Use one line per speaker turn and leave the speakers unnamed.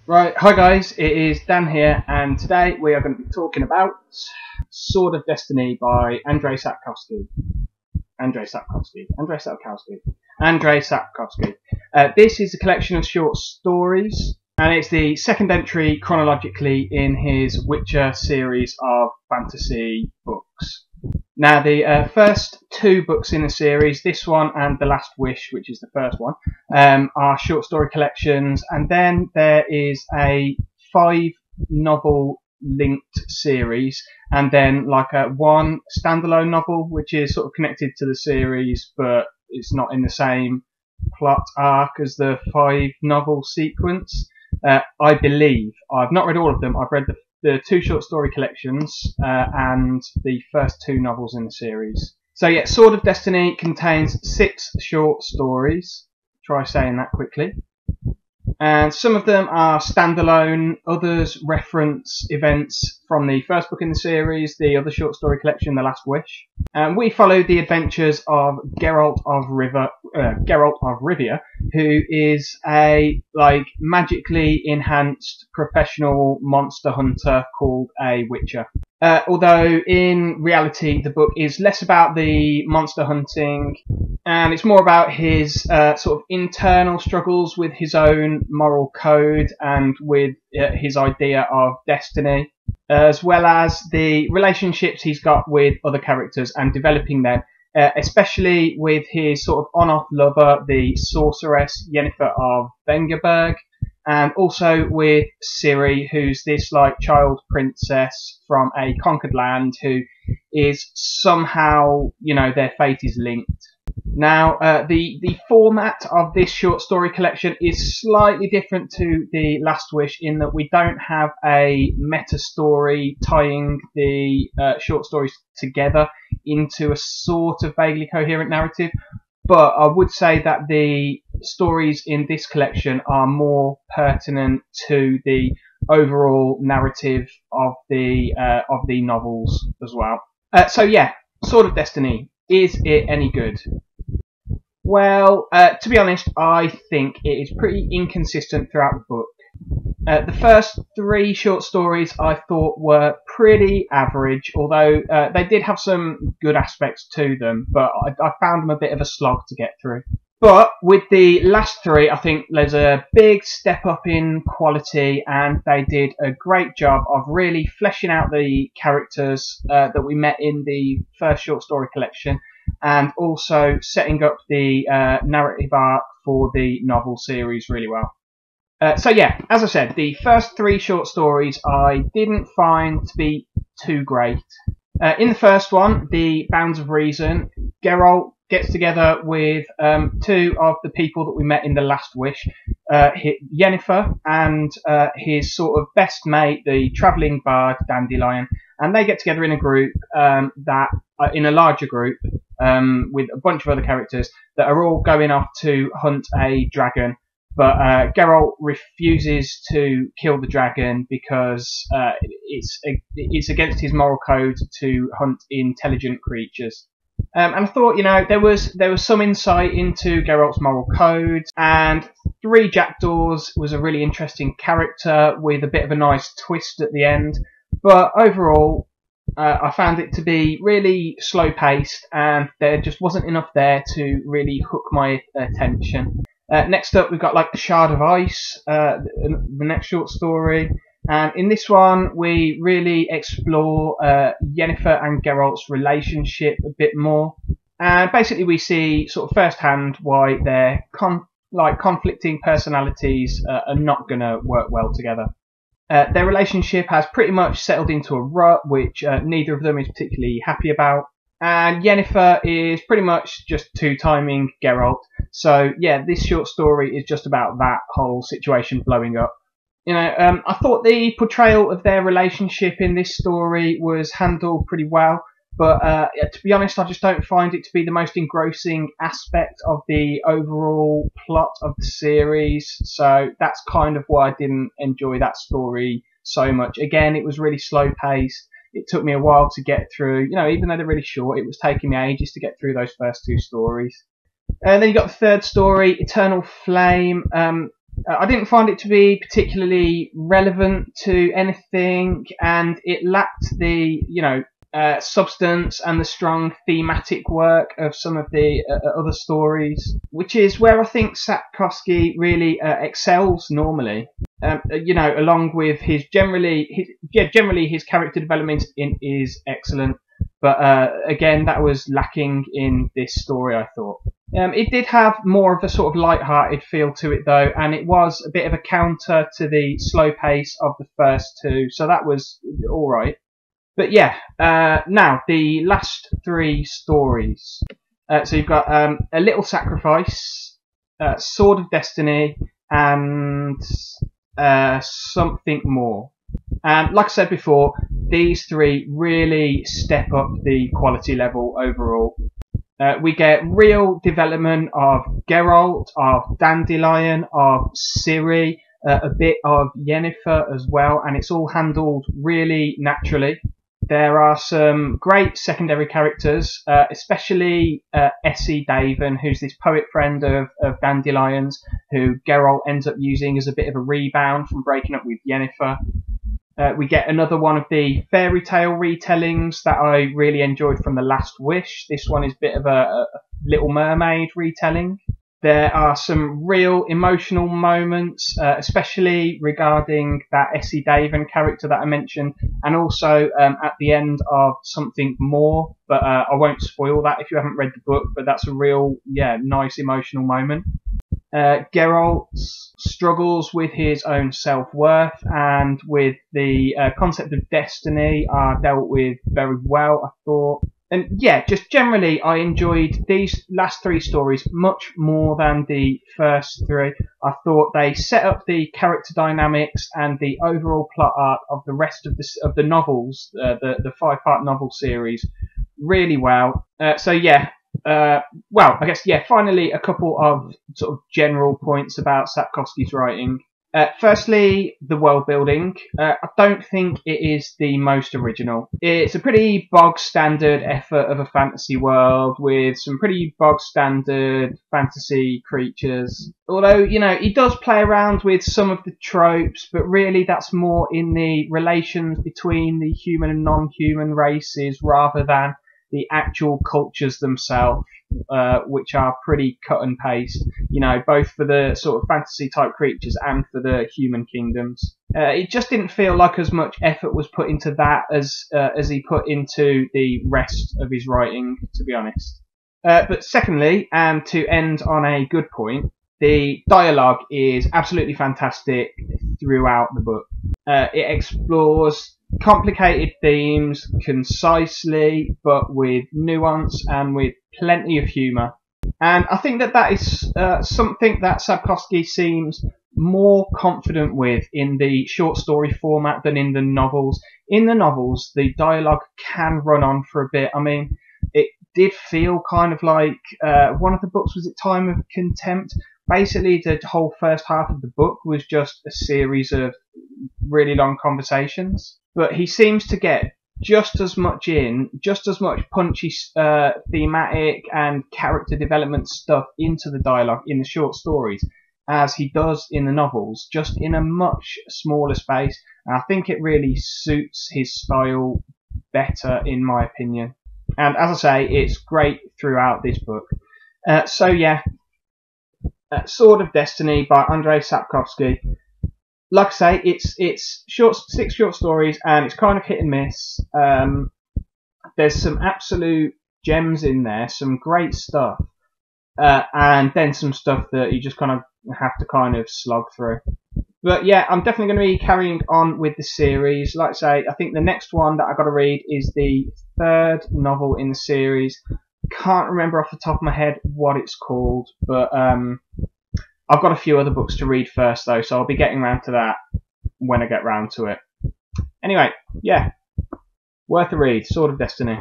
Right, hi guys, it is Dan here, and today we are going to be talking about Sword of Destiny by Andrzej Sapkowski. This is a collection of short stories, and it's the second entry chronologically in his Witcher series of fantasy books. Now, the first two books in the series, this one and The Last Wish, which is the first one, are short story collections, and then there is a 5-novel linked series, and then like one standalone novel, which is sort of connected to the series, but it's not in the same plot arc as the 5-novel sequence. I believe. I've not read all of them. I've read the 2 short story collections and the first 2 novels in the series. So yeah, Sword of Destiny contains 6 short stories. Try saying that quickly. And some of them are standalone, others reference events from the first book in the series, the other short story collection, The Last Wish. And we follow the adventures of Geralt of Rivia, who is a magically enhanced professional monster hunter called a Witcher. Although in reality the book is less about the monster hunting and it's more about his sort of internal struggles with his own moral code and with his idea of destiny, as well as the relationships he's got with other characters and developing them, especially with his sort of on-off lover, the sorceress Yennefer of Vengerberg, and also with Ciri, who's this child princess from a conquered land who is somehow, their fate is linked. Now, the format of this short story collection is slightly different to The Last Wish in that we don't have a meta story tying the short stories together into a sort of vaguely coherent narrative. But I would say that the stories in this collection are more pertinent to the overall narrative of the novels as well. So yeah, Sword of Destiny. Is it any good? Well, to be honest, I think it is pretty inconsistent throughout the book. The first 3 short stories I thought were pretty average, although they did have some good aspects to them, but I found them a bit of a slog to get through. But with the last 3, I think there's a big step up in quality, and they did a great job of really fleshing out the characters that we met in the first short story collection, and also setting up the narrative arc for the novel series really well. So yeah, as I said, the first 3 short stories I didn't find to be too great. In the first one, The Bounds of Reason, Geralt gets together with 2 of the people that we met in The Last Wish, Yennefer and his sort of best mate, the travelling bard Dandelion, and they get together in a group in a larger group with a bunch of other characters that are all going off to hunt a dragon. But Geralt refuses to kill the dragon because it's against his moral code to hunt intelligent creatures. And I thought, there was some insight into Geralt's moral code, and 3 Jackdaws was a really interesting character with a bit of a nice twist at the end. But overall, I found it to be really slow-paced, and there just wasn't enough there to really hook my attention. Next up, we've got The Shard of Ice, the next short story. And in this one, we really explore Yennefer and Geralt's relationship a bit more. And basically, we see sort of firsthand why their conflicting personalities are not going to work well together. Their relationship has pretty much settled into a rut, which neither of them is particularly happy about. And Yennefer is pretty much just two-timing Geralt. So yeah, this short story is just about that whole situation blowing up. I thought the portrayal of their relationship in this story was handled pretty well, but to be honest, I just don't find it to be the most engrossing aspect of the overall plot of the series. So that's kind of why I didn't enjoy that story so much. Again, it was really slow-paced. It took me a while to get through. Even though they're really short, it was taking me ages to get through those first 2 stories. And then you got the third story, Eternal Flame. I didn't find it to be particularly relevant to anything, and it lacked the, substance and the strong thematic work of some of the other stories, which is where I think Sapkowski really excels normally. Along with his generally his character development is excellent, but again, that was lacking in this story, I thought. It did have more of a sort of light-hearted feel to it, though, and it was a bit of a counter to the slow pace of the first two, so that was all right. But yeah, now the last three stories. So you've got A Little Sacrifice, Sword of Destiny, and Something More. And like I said before, these three really step up the quality level overall. We get real development of Geralt, of Dandelion, of Ciri, a bit of Yennefer as well, and it's all handled really naturally. There are some great secondary characters, especially Essie Daven, who's this poet friend of Dandelion's, who Geralt ends up using as a bit of a rebound from breaking up with Yennefer. We get another one of the fairy tale retellings that I really enjoyed from The Last Wish. This one is a bit of a Little Mermaid retelling. There are some real emotional moments, especially regarding that Essie Daven character that I mentioned, and also at the end of Something More, but I won't spoil that if you haven't read the book, but that's a real, nice emotional moment. Geralt struggles with his own self-worth, and with the concept of destiny are dealt with very well, I thought. And yeah, just generally, I enjoyed these last three stories much more than the first three. I thought they set up the character dynamics and the overall plot arc of the rest of the novels, the 5-part novel series, really well. Finally, a couple of sort of general points about Sapkowski's writing. Firstly, the world building. I don't think it is the most original. It's a pretty bog standard effort of a fantasy world with some pretty bog standard fantasy creatures. Although, he does play around with some of the tropes, but really that's more in the relations between the human and non-human races rather than the actual cultures themselves, which are pretty cut and paste, both for the sort of fantasy type creatures and for the human kingdoms. It just didn't feel like as much effort was put into that as he put into the rest of his writing, to be honest. But secondly, and to end on a good point, the dialogue is absolutely fantastic throughout the book. It explores complicated themes concisely, but with nuance and with plenty of humour. And I think that is something that Sapkowski seems more confident with in the short story format than in the novels. In the novels, the dialogue can run on for a bit. I mean, it did feel kind of like one of the books, was it Time of Contempt? Basically, the whole first half of the book was just a series of really long conversations. But he seems to get just as much punchy thematic and character development stuff into the dialogue in the short stories as he does in the novels, just in a much smaller space. And I think it really suits his style better, in my opinion. And as I say, it's great throughout this book. Sword of Destiny by Andrzej Sapkowski. Like I say, it's 6 short stories, and it's kind of hit and miss. There's some absolute gems in there, some great stuff, and then some stuff that you just kind of have to kind of slog through. But yeah, I'm definitely going to be carrying on with the series. Like I say, I think the next one that I've got to read is the 3rd novel in the series. Can't remember off the top of my head what it's called, but I've got a few other books to read first, though, so I'll be getting around to that when I get round to it. Anyway, yeah, worth a read, Sword of Destiny.